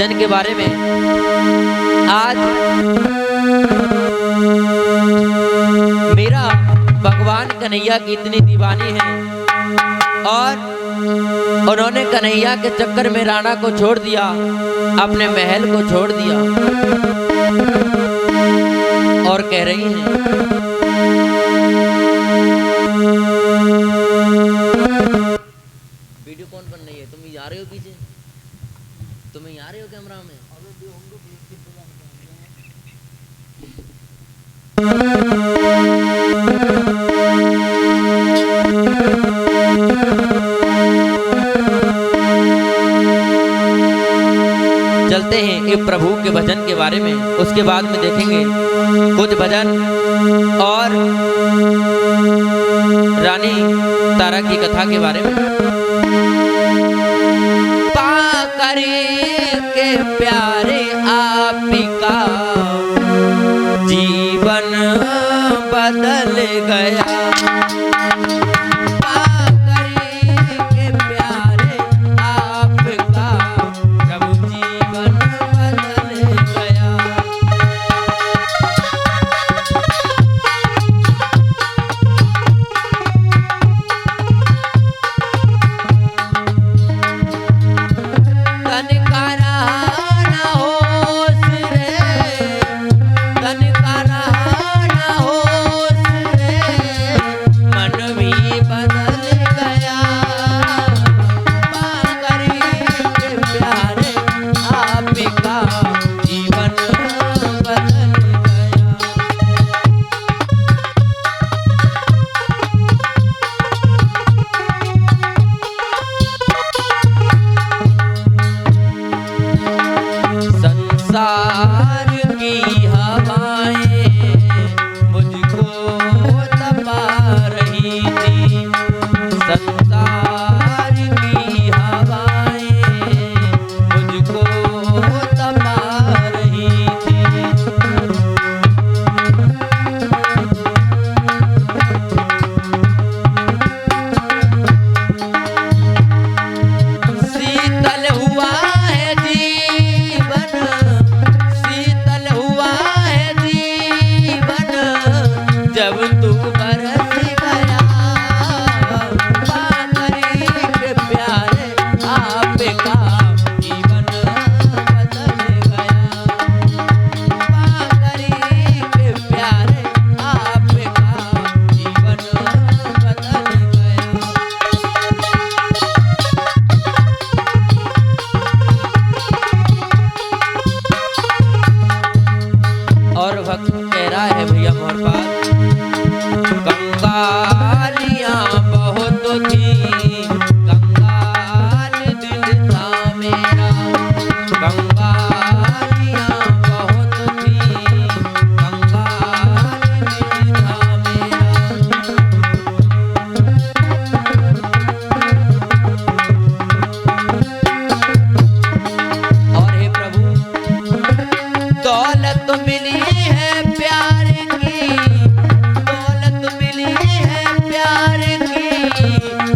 भजन के बारे में। आज मेरा भगवान कन्हैया की इतनी दीवानी है और उन्होंने कन्हैया के चक्कर में राणा को छोड़ दिया, अपने महल को छोड़ दिया और कह रही हैं वीडियो कौन बन रही है? तुम आ रहे हो पीछे, तुम्हें आ रहे हो कैमरा में? चलते हैं ये प्रभु के भजन के बारे में, उसके बाद में देखेंगे कुछ भजन और रानी तारा की कथा के बारे में। पाकरी के प्यारे आपका जीवन बदल गया,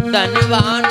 धनवान